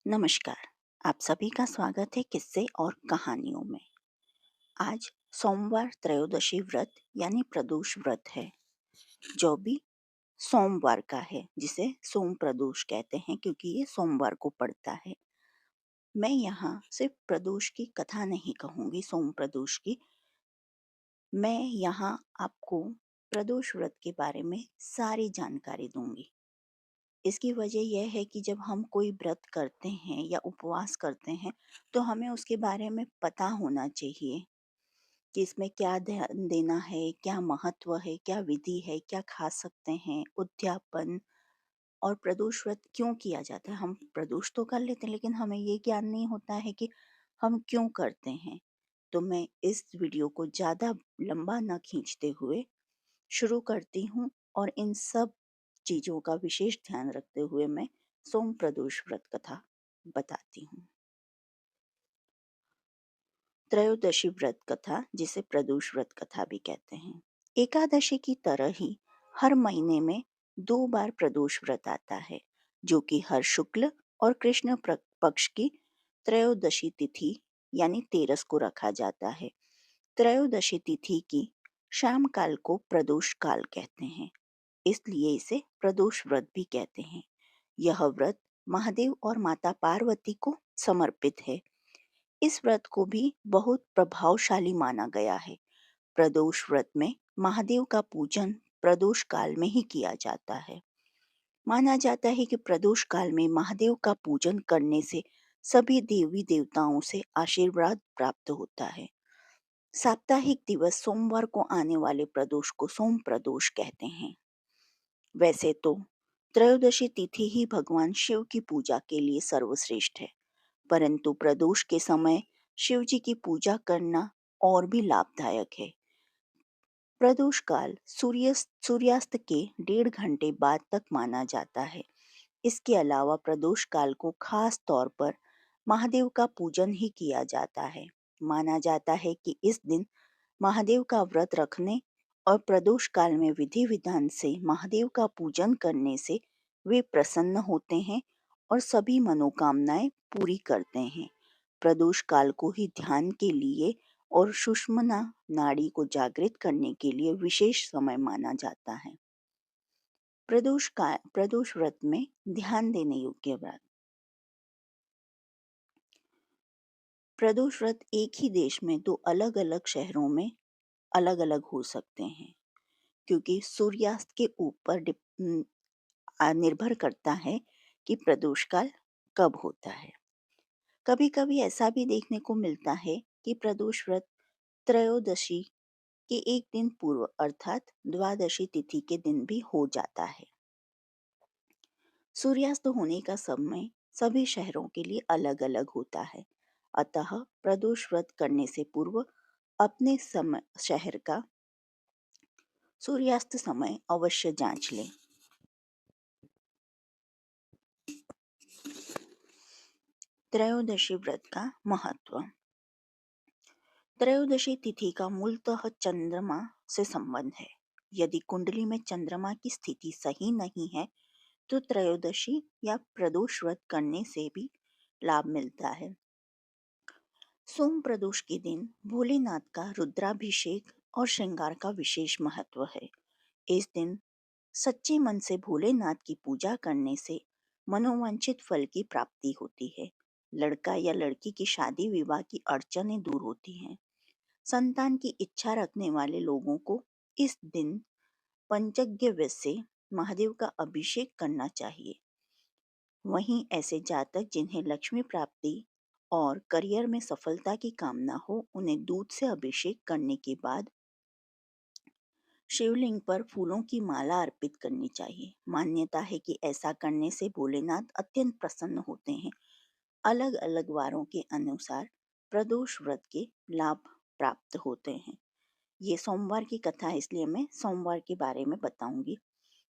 नमस्कार। आप सभी का स्वागत है किस्से और कहानियों में। आज सोमवार त्रयोदशी व्रत यानी प्रदोष व्रत है, जो भी सोमवार का है, जिसे सोम प्रदोष कहते हैं क्योंकि ये सोमवार को पड़ता है। मैं यहाँ सिर्फ प्रदोष की कथा नहीं कहूँगी, सोम प्रदोष की। मैं यहाँ आपको प्रदोष व्रत के बारे में सारी जानकारी दूंगी। इसकी वजह यह है कि जब हम कोई व्रत करते हैं या उपवास करते हैं, तो हमें उसके बारे में पता होना चाहिए कि इसमें क्या ध्यान देना है, क्या महत्व है, क्या विधि है, क्या खा सकते हैं, उद्यापन और प्रदोष व्रत क्यों किया जाता है। हम प्रदोष तो कर लेते हैं, लेकिन हमें ये ज्ञान नहीं होता है कि हम क्यों करते हैं। तो मैं इस वीडियो को ज़्यादा लंबा न खींचते हुए शुरू करती हूँ और इन सब चीज़ों का विशेष ध्यान रखते हुए मैं सोम प्रदोष व्रत कथा बताती हूँ। त्रयोदशी व्रत कथा, जिसे प्रदोष व्रत कथा भी कहते हैं। एकादशी की तरह ही हर महीने में 2 बार प्रदोष व्रत आता है, जो कि हर शुक्ल और कृष्ण पक्ष की त्रयोदशी तिथि यानी 13 को रखा जाता है। त्रयोदशी तिथि की शाम काल को प्रदोष काल कहते हैं, इसलिए इसे प्रदोष व्रत भी कहते हैं। यह व्रत महादेव और माता पार्वती को समर्पित है। इस व्रत को भी बहुत प्रभावशाली माना गया है। प्रदोष व्रत में महादेव का पूजन प्रदोष काल में ही किया जाता है। माना जाता है कि प्रदोष काल में महादेव का पूजन करने से सभी देवी देवताओं से आशीर्वाद प्राप्त होता है। साप्ताहिक दिवस सोमवार को आने वाले प्रदोष को सोम प्रदोष कहते हैं। वैसे तो त्रयोदशी तिथि ही भगवान शिव की पूजा के लिए सर्वश्रेष्ठ है, परंतु प्रदोष के समय शिव जी की पूजा करना और भी लाभदायक है। प्रदोष काल सूर्यास्त के 1.5 घंटे बाद तक माना जाता है। इसके अलावा प्रदोष काल को खास तौर पर महादेव का पूजन ही किया जाता है। माना जाता है कि इस दिन महादेव का व्रत रखने और प्रदोष काल में विधि विधान से महादेव का पूजन करने से वे प्रसन्न होते हैं और सभी मनोकामनाएं पूरी करते हैं। प्रदोष काल को ही ध्यान के लिए और सुषुम्ना नाड़ी को जागृत करने के लिए विशेष समय माना जाता है। प्रदोष व्रत में ध्यान देने योग्य व्रत। प्रदोष व्रत एक ही देश में 2 अलग अलग शहरों में अलग अलग हो सकते हैं, क्योंकि सूर्यास्त के ऊपर निर्भर करता है कि प्रदोष काल कब होता है। कभी कभी ऐसा भी देखने को मिलता है कि प्रदोष व्रत त्रयोदशी के एक दिन पूर्व अर्थात द्वादशी तिथि के दिन भी हो जाता है। सूर्यास्त होने का समय सभी शहरों के लिए अलग अलग होता है, अतः प्रदोष व्रत करने से पूर्व अपने समय शहर का सूर्यास्त समय अवश्य जांच लें। त्रयोदशी व्रत का महत्व। त्रयोदशी तिथि का मूलतः चंद्रमा से संबंध है। यदि कुंडली में चंद्रमा की स्थिति सही नहीं है, तो त्रयोदशी या प्रदोष व्रत करने से भी लाभ मिलता है। सोम प्रदोष के दिन भोलेनाथ का रुद्राभिषेक और श्रृंगार का विशेष महत्व है। इस दिन सच्चे मन से भोलेनाथ की पूजा करने से मनोवांछित फल की प्राप्ति होती है। लड़का या लड़की की शादी विवाह की अड़चनें दूर होती हैं। संतान की इच्छा रखने वाले लोगों को इस दिन पंचगव्य से महादेव का अभिषेक करना चाहिए। वहीं ऐसे जातक जिन्हें लक्ष्मी प्राप्ति और करियर में सफलता की कामना हो, उन्हें दूध से अभिषेक करने के बाद शिवलिंग पर फूलों की माला अर्पित करनी चाहिए। मान्यता है कि ऐसा करने से भोलेनाथ अत्यंत प्रसन्न होते हैं। अलग अलग वारों के अनुसार प्रदोष व्रत के लाभ प्राप्त होते हैं। ये सोमवार की कथा है, इसलिए मैं सोमवार के बारे में बताऊंगी।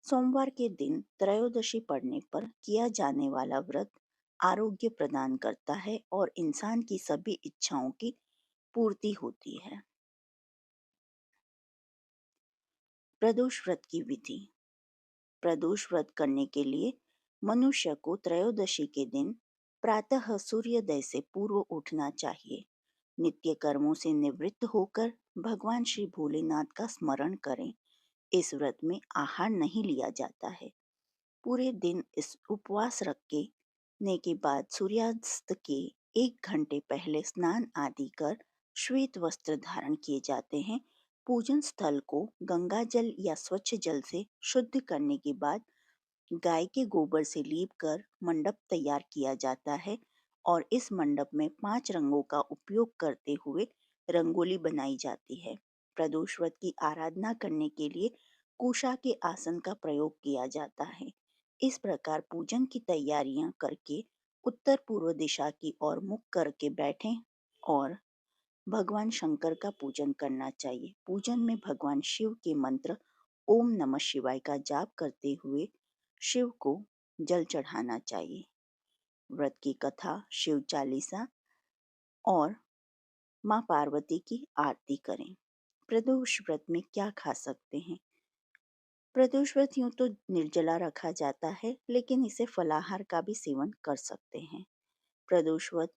सोमवार के दिन त्रयोदशी पड़ने पर किया जाने वाला व्रत आरोग्य प्रदान करता है और इंसान की सभी इच्छाओं की पूर्ति होती है। प्रदोष व्रत की विधि। प्रदोष व्रत करने के लिए मनुष्य को त्रयोदशी के दिन प्रातः सूर्योदय से पूर्व उठना चाहिए। नित्य कर्मों से निवृत्त होकर भगवान श्री भोलेनाथ का स्मरण करें। इस व्रत में आहार नहीं लिया जाता है। पूरे दिन इस उपवास रखने के बाद सूर्यास्त के 1 घंटे पहले स्नान आदि कर श्वेत वस्त्र धारण किए जाते हैं। पूजन स्थल को गंगा जल या स्वच्छ जल से शुद्ध करने के बाद गाय के गोबर से लीप कर मंडप तैयार किया जाता है और इस मंडप में 5 रंगों का उपयोग करते हुए रंगोली बनाई जाती है। प्रदोष व्रत की आराधना करने के लिए कुशा के आसन का प्रयोग किया जाता है। इस प्रकार पूजन की तैयारियां करके उत्तर पूर्व दिशा की ओर मुख करके बैठें और भगवान शंकर का पूजन करना चाहिए। पूजन में भगवान शिव के मंत्र ओम नमः शिवाय का जाप करते हुए शिव को जल चढ़ाना चाहिए। व्रत की कथा, शिव चालीसा और माँ पार्वती की आरती करें। प्रदोष व्रत में क्या खा सकते हैं? प्रदोष व्रत यूं तो निर्जला रखा जाता है, लेकिन इसे फलाहार का भी सेवन कर सकते हैं। प्रदोष व्रत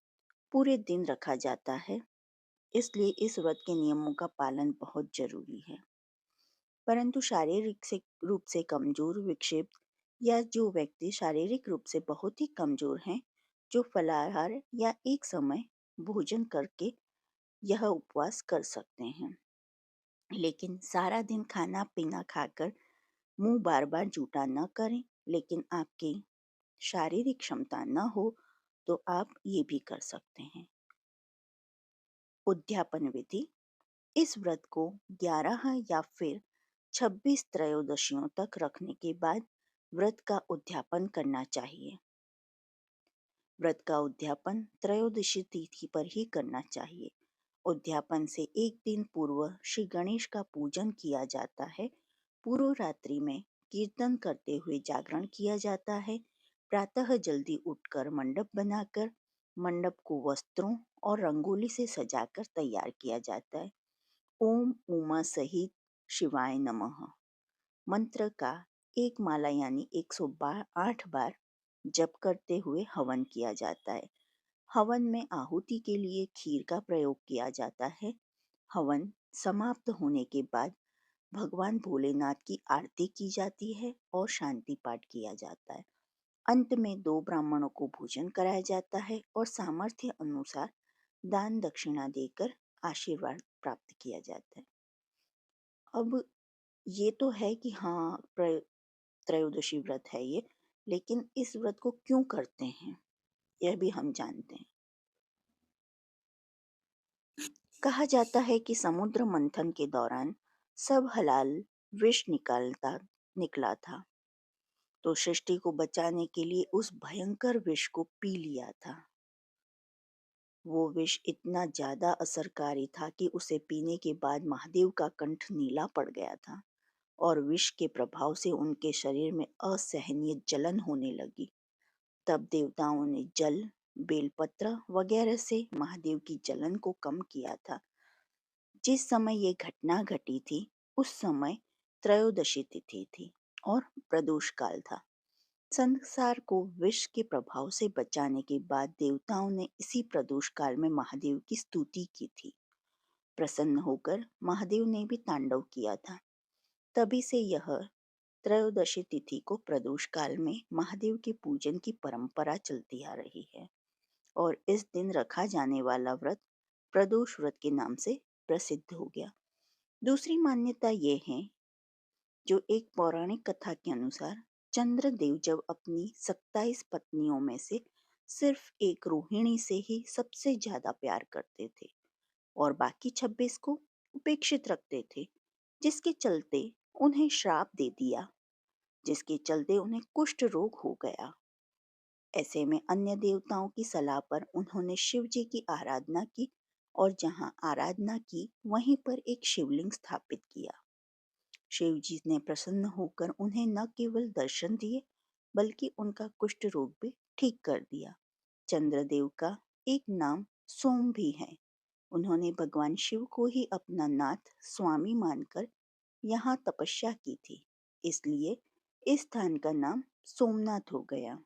पूरे दिन रखा जाता है, इसलिए इस व्रत के नियमों का पालन बहुत जरूरी है। परंतु शारीरिक रूप से कमजोर, विक्षिप्त या जो व्यक्ति शारीरिक रूप से बहुत ही कमजोर हैं, जो फलाहार या एक समय भोजन करके यह उपवास कर सकते हैं। लेकिन सारा दिन खाना पीना खाकर मुंह बार बार जूठा न करें। लेकिन आपकी शारीरिक क्षमता न हो तो आप ये भी कर सकते हैं। उद्यापन विधि। इस व्रत को 11 या फिर 26 त्रयोदशियों तक रखने के बाद व्रत का उद्यापन करना चाहिए। व्रत का उद्यापन त्रयोदशी तिथि पर ही करना चाहिए। उद्यापन से एक दिन पूर्व श्री गणेश का पूजन किया जाता है। पूर्व रात्रि में कीर्तन करते हुए जागरण किया जाता है। प्रातः जल्दी उठकर मंडप बनाकर मंडप को वस्त्रों और रंगोली से सजाकर तैयार किया जाता है। ओम उमा सहित शिवाय नमः मंत्र का एक माला यानी 108 बार जप करते हुए हवन किया जाता है। हवन में आहुति के लिए खीर का प्रयोग किया जाता है। हवन समाप्त होने के बाद भगवान भोलेनाथ की आरती की जाती है और शांति पाठ किया जाता है। अंत में 2 ब्राह्मणों को भोजन कराया जाता है और सामर्थ्य अनुसार दान दक्षिणा देकर आशीर्वाद प्राप्त किया जाता है। अब ये तो है कि हाँ, त्रयोदशी व्रत है ये, लेकिन इस व्रत को क्यों करते हैं यह भी हम जानते हैं। कहा जाता है कि समुद्र मंथन के दौरान सब हलाल विष निकला था, तो सृष्टि को बचाने के लिए उस भयंकर विष को पी लिया था। वो विष इतना ज्यादा असरकारी था कि उसे पीने के बाद महादेव का कंठ नीला पड़ गया था और विष के प्रभाव से उनके शरीर में असहनीय जलन होने लगी। तब देवताओं ने जल, बेलपत्र वगैरह से महादेव की जलन को कम किया था। जिस समय ये घटना घटी थी उस समय त्रयोदशी तिथि थी और प्रदोष काल था। संसार को विष के प्रभाव से बचाने के बाद देवताओं ने इसी प्रदोष काल में महादेव की स्तुति की थी। प्रसन्न होकर महादेव ने भी तांडव किया था। तभी से यह त्रयोदशी तिथि को प्रदोष काल में महादेव के पूजन की परंपरा चलती आ रही है और इस दिन रखा जाने वाला व्रत प्रदोष व्रत के नाम से प्रसिद्ध हो गया। दूसरी मान्यता ये है, जो एक पौराणिक कथा के अनुसार चंद्रदेव जब अपनी 27 पत्नियों में से सिर्फ एक रोहिणी से ही सबसे ज्यादा प्यार करते थे और बाकी 26 को उपेक्षित रखते थे, जिसके चलते उन्हें श्राप दे दिया, जिसके चलते उन्हें कुष्ठ रोग हो गया। ऐसे में अन्य देवताओं की सलाह पर उन्होंने शिव जी की आराधना की और जहां आराधना की वहीं पर एक शिवलिंग स्थापित किया। शिव जी ने प्रसन्न होकर उन्हें न केवल दर्शन दिए बल्कि उनका कुष्ठ रोग भी ठीक कर दिया। चंद्रदेव का एक नाम सोम भी है। उन्होंने भगवान शिव को ही अपना नाथ स्वामी मानकर यहाँ तपस्या की थी, इसलिए इस स्थान का नाम सोमनाथ हो गया।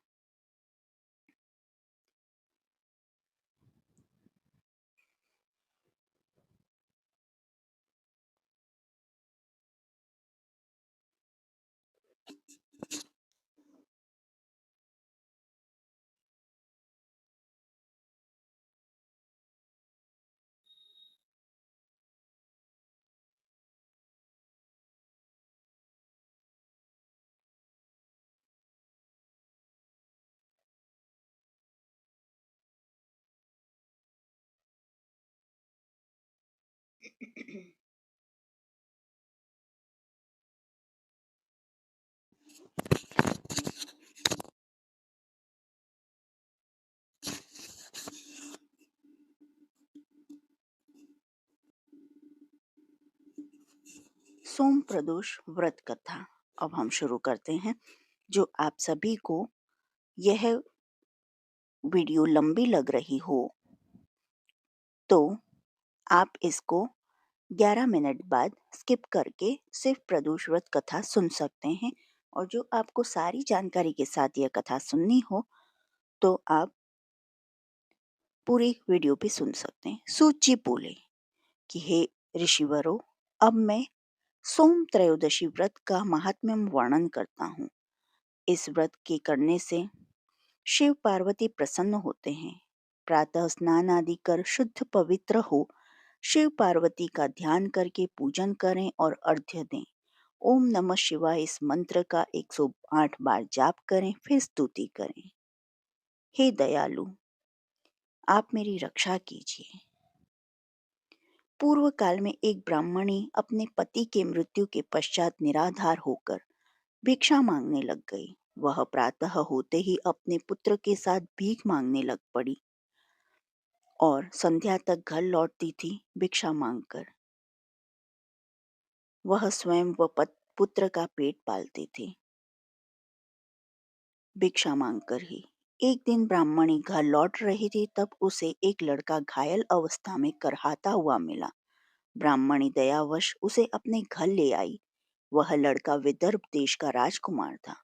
सोम प्रदोष व्रत कथा अब हम शुरू करते हैं। जो आप सभी को यह वीडियो लंबी लग रही हो तो आप इसको 11 मिनट बाद स्किप करके सिर्फ प्रदोष व्रत कथा सुन सकते हैं। और जो आपको सारी जानकारी के साथ यह कथा सुननी हो तो आप पूरी वीडियो भी सुन सकते हैं। सूत जी बोले कि हे ऋषिवरों, अब मैं सोम त्रयोदशी व्रत का महात्म्य वर्णन करता हूँ। इस व्रत के करने से शिव पार्वती प्रसन्न होते हैं। प्रातः स्नान आदि कर शुद्ध पवित्र हो शिव पार्वती का ध्यान करके पूजन करें और अर्घ्य दें। ओम नमः शिवाय इस मंत्र का 108 बार जाप करें, फिर स्तुति करें। हे दयालु, आप मेरी रक्षा कीजिए। पूर्व काल में एक ब्राह्मणी अपने पति के मृत्यु के पश्चात निराधार होकर भिक्षा मांगने लग गई। वह प्रातः होते ही अपने पुत्र के साथ भीख मांगने लग पड़ी और संध्या तक घर लौटती थी भिक्षा मांगकर। वह स्वयं व पुत्र का पेट पालती थी भिक्षा मांगकर ही। एक दिन ब्राह्मणी घर लौट रही थी, तब उसे एक लड़का घायल अवस्था में करहाता हुआ मिला। ब्राह्मणी दयावश उसे अपने घर ले आई। वह लड़का विदर्भ देश का राजकुमार था।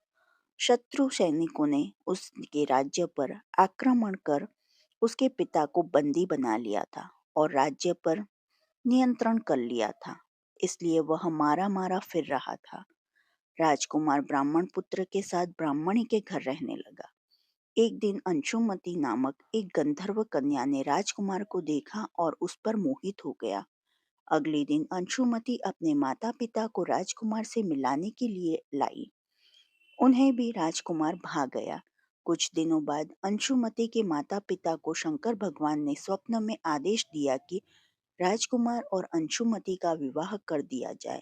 शत्रु सैनिकों ने उसके राज्य पर आक्रमण कर उसके पिता को बंदी बना लिया था और राज्य पर नियंत्रण कर लिया था, इसलिए वह मारा मारा फिर रहा था। राजकुमार ब्राह्मण पुत्र के साथ ब्राह्मणी के घर रहने लगा। एक दिन अंशुमती नामक एक गंधर्व कन्या ने राजकुमार को देखा और उस पर मोहित हो गया। अगले दिन अंशुमती अपने माता पिता को राजकुमार से मिलाने के लिए लाई। उन्हें भी राजकुमार भा गया। कुछ दिनों बाद अंशुमती के माता पिता को शंकर भगवान ने स्वप्न में आदेश दिया कि राजकुमार और अंशुमती का विवाह कर दिया जाए।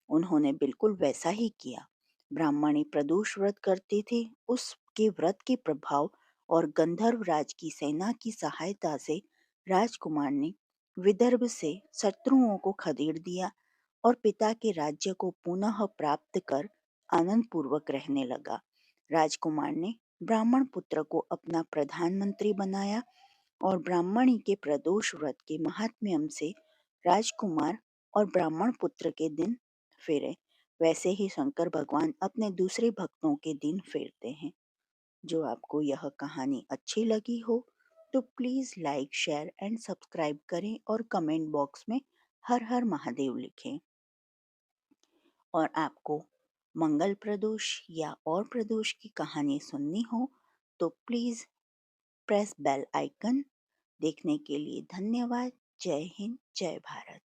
उन्होंने बिल्कुल वैसा ही किया। ब्राह्मणी प्रदोष व्रत करती थी। उसके व्रत के प्रभाव और गंधर्व राज की सेना की सहायता से राजकुमार ने विदर्भ से शत्रुओं को खदेड़ दिया और पिता के राज्य को पुनः प्राप्त कर आनंद पूर्वक रहने लगा। राजकुमार ने ब्राह्मण पुत्र को अपना प्रधानमंत्री बनाया और ब्राह्मणी के प्रदोष व्रत के महात्म्य से राजकुमार और ब्राह्मण पुत्र के दिन फेरे। वैसे ही शंकर भगवान अपने दूसरे भक्तों के दिन फेरते हैं। जो आपको यह कहानी अच्छी लगी हो तो please like, share and subscribe करें और कमेंट बॉक्स में हर हर महादेव लिखें। और आपको मंगल प्रदोष या और प्रदोष की कहानी सुननी हो तो प्लीज प्रेस बेल आइकन। देखने के लिए धन्यवाद। जय हिंद, जय भारत।